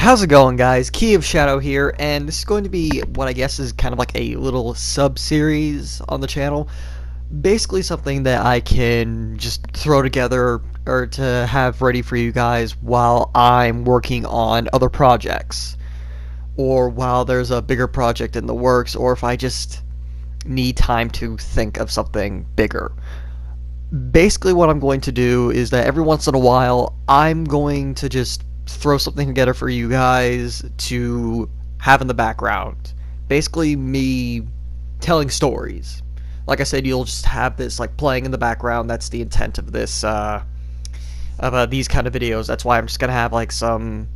How's it going, guys? Key of Shadow here, and this is going to be what I guess is kind of like a little sub-series on the channel. Basically something that I can just throw together or to have ready for you guys while I'm working on other projects. Or while there's a bigger project in the works, or if I just need time to think of something bigger. Basically what I'm going to do is that every once in a while, I'm going to just throw something together for you guys to have in the background. Basically me telling stories. Like I said, you'll just have this like playing in the background. That's the intent of this these kind of videos. That's why I'm just gonna have like some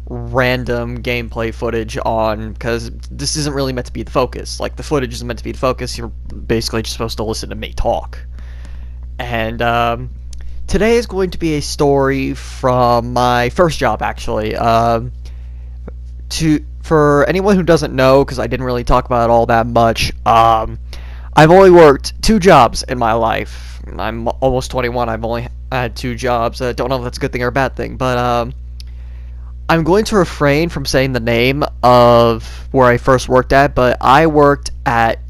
random gameplay footage on, because this isn't really meant to be the focus. Like, the footage isn't meant to be the focus. You're basically just supposed to listen to me talk. And today is going to be a story from my first job, actually. For anyone who doesn't know, because I didn't really talk about it all that much, I've only worked 2 jobs in my life. I'm almost 21. I've only had 2 jobs. I don't know if that's a good thing or a bad thing, but I'm going to refrain from saying the name of where I first worked at, but I worked at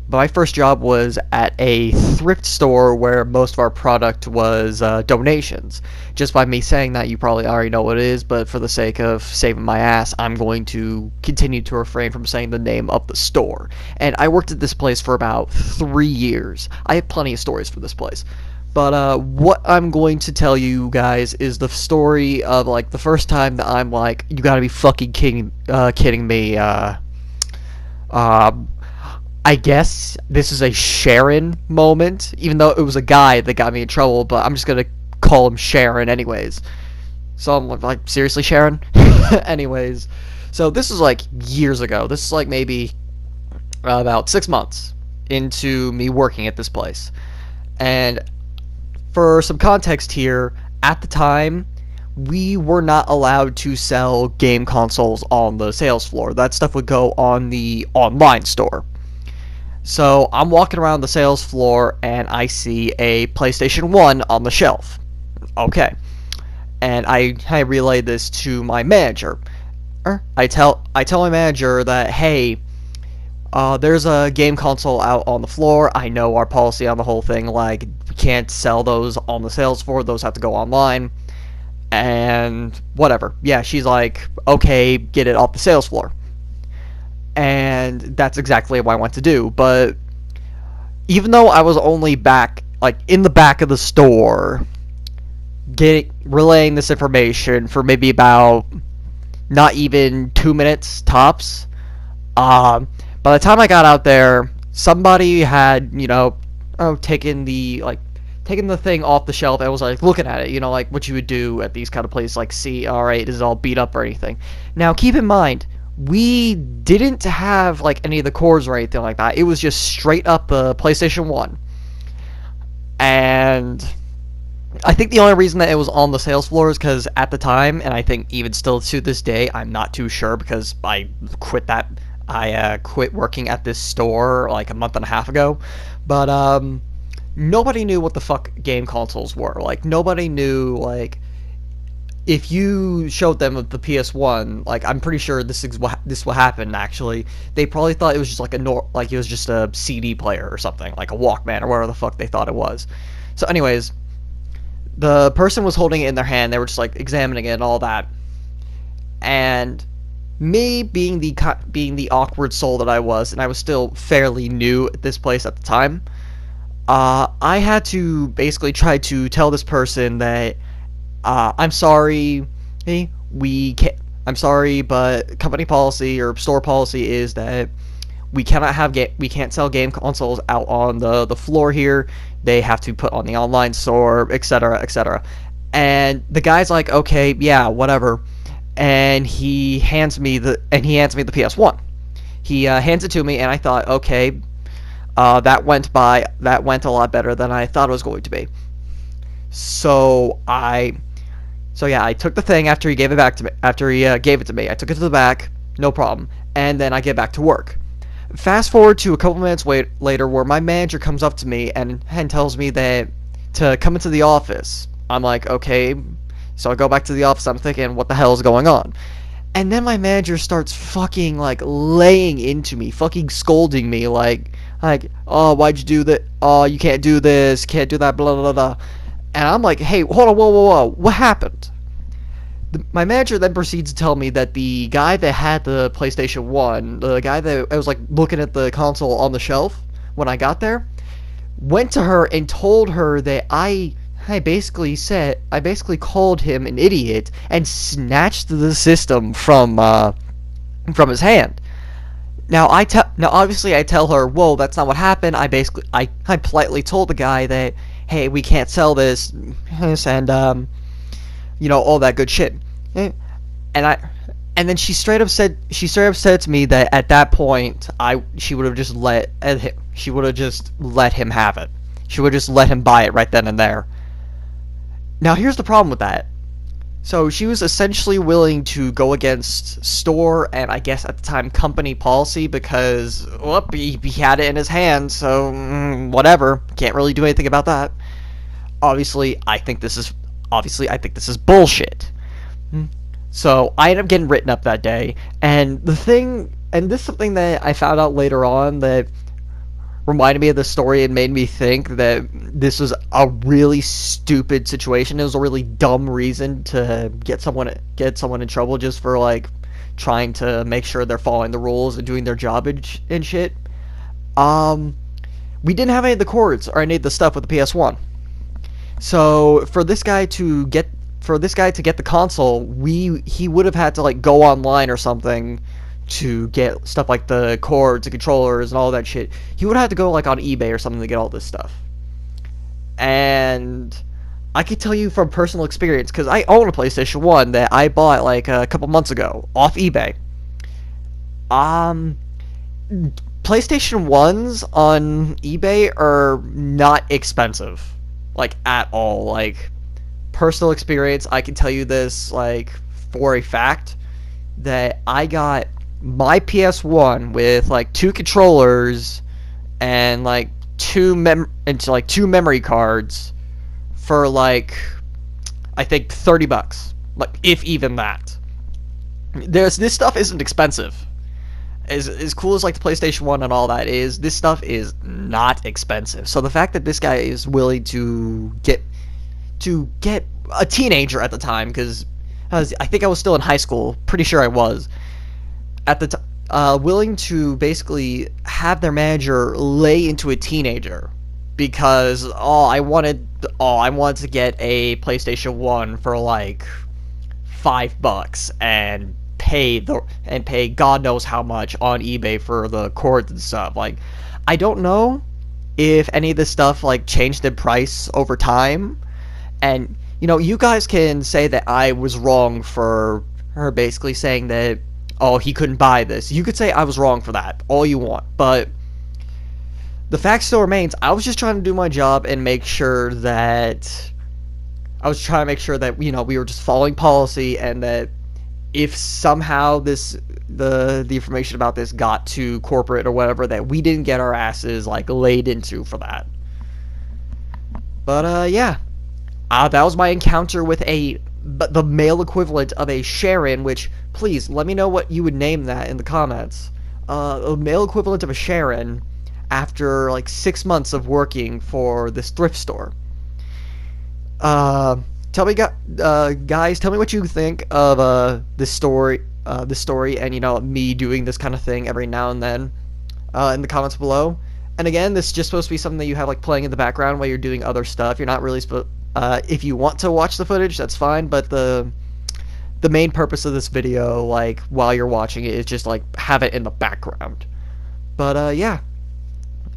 my first job was at a thrift store where most of our product was donations. Just by me saying that, you probably already know what it is, but for the sake of saving my ass, I'm going to continue to refrain from saying the name of the store. And I worked at this place for about 3 years. I have plenty of stories for this place. But what I'm going to tell you guys is the story of like the first time that I'm like, you gotta be fucking kidding me. I guess this is a Sharon moment, even though it was a guy that got me in trouble, but I'm just gonna call him Sharon anyways. So I'm like, seriously, Sharon? Anyways, so this is like years ago. This is like maybe about 6 months into me working at this place. And for some context here, at the time, we were not allowed to sell game consoles on the sales floor. That stuff would go on the online store. So I'm walking around the sales floor and I see a PlayStation 1 on the shelf. Okay. And I relay this to my manager. I tell my manager that, hey, there's a game console out on the floor. I know our policy on the whole thing, like, we can't sell those on the sales floor. Those have to go online. And whatever. Yeah, she's like, okay, get it off the sales floor. And that's exactly what I want to do. But even though I was only back, like, in the back of the store, relaying this information for maybe about not even 2 minutes tops, by the time I got out there, somebody had, taken the thing off the shelf and was like looking at it, like what you would do at these kind of places, like, see, alright, is it all beat up or anything. Now, keep in mind, we didn't have like any of the cords or anything like that. It was just straight up the PlayStation 1. And I think the only reason that it was on the sales floor is because at the time, and I think even still to this day, I'm not too sure because I quit working at this store like a month and a half ago, but nobody knew what the fuck game consoles were. Like, nobody knew, like, if you showed them the PS1, like, I'm pretty sure this will happen actually. They probably thought it was just like it was just a CD player or something, like a Walkman or whatever the fuck they thought it was. So anyways, the person was holding it in their hand. They were just like examining it and all that, and me being the awkward soul that I was, and I was still fairly new at this place at the time, I had to basically try to tell this person that I'm sorry, I'm sorry, but company policy or store policy is that we can't sell game consoles out on the floor here. They have to put on the online store, etc., etc. And the guy's like, okay, yeah, whatever. And he hands me the PS1. He hands it to me, and I thought, okay, that went a lot better than I thought it was going to be. So yeah, I took the thing after he gave it back to me. After he gave it to me, I took it to the back, no problem, and then I get back to work. Fast forward to a couple minutes later, where my manager comes up to me and tells me that to come into the office. I'm like, okay. So I go back to the office. I'm thinking, what the hell is going on? And then my manager starts fucking like laying into me, fucking scolding me, like, oh, why'd you do that? Oh, you can't do this, can't do that, blah blah blah. And I'm like, hey, hold on, whoa, whoa, whoa, what happened? My manager then proceeds to tell me that the guy that had the PlayStation 1, the guy that I was like looking at the console on the shelf when I got there, went to her and told her that I basically called him an idiot and snatched the system from his hand. Now obviously I tell her, whoa, that's not what happened. I politely told the guy that, hey, we can't sell this, and all that good shit. And then she straight up said to me that at that point she would have just let him have it. She would just let him buy it right then and there. Now here's the problem with that. So she was essentially willing to go against store and I guess at the time company policy because he had it in his hand, so whatever. Can't really do anything about that. Obviously, I think this is bullshit. So I ended up getting written up that day, and this is something that I found out later on that reminded me of the story and made me think that this was a really stupid situation. It was a really dumb reason to get someone in trouble just for like trying to make sure they're following the rules and doing their job and shit. We didn't have any of the cords or any of the stuff with the PS1. So for this guy to get the console, he would have had to like go online or something to get stuff like the cords, the controllers, and all that shit. He would have to go like on eBay or something to get all this stuff. And I can tell you from personal experience, because I own a PlayStation 1 that I bought like a couple months ago off eBay. PlayStation 1s on eBay are not expensive, like at all. Like, personal experience, I can tell you this like for a fact that I got my PS1 with like 2 controllers and like 2 memory cards for like I think $30, like if even that. This stuff isn't expensive. As cool as like the PlayStation 1 and all that is, this stuff is not expensive. So the fact that this guy is willing to get a teenager at the time, because I think I was still in high school, pretty sure I was at the willing to basically have their manager lay into a teenager because I wanted to get a PlayStation 1 for like $5 and pay God knows how much on eBay for the cords and stuff. Like, I don't know if any of this stuff like changed in price over time, and you guys can say that I was wrong for her basically saying that, oh, he couldn't buy this. You could say I was wrong for that all you want, but the fact still remains, I was just trying to do my job and make sure that we were just following policy, and that if somehow the information about this got to corporate or whatever, that we didn't get our asses like laid into for that. But yeah, that was my encounter with the male equivalent of a Sharon, which, please, let me know what you would name that in the comments. A male equivalent of a Sharon after, like, 6 months of working for this thrift store. Tell me, guys, tell me what you think of this story, and, me doing this kind of thing every now and then, in the comments below. And again, this is just supposed to be something that you have, like, playing in the background while you're doing other stuff. You're not really if you want to watch the footage, that's fine, but the main purpose of this video, like, while you're watching it, is just, like, have it in the background. But, yeah.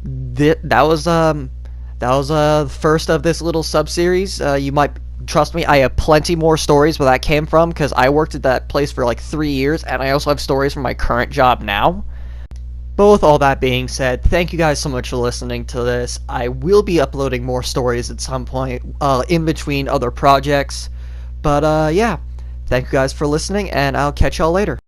That was the first of this little sub-series. You might trust me, I have plenty more stories where that came from, because I worked at that place for, like, 3 years, and I also have stories from my current job now. But with all that being said, thank you guys so much for listening to this. I will be uploading more stories at some point, in between other projects. But, yeah, thank you guys for listening, and I'll catch y'all later.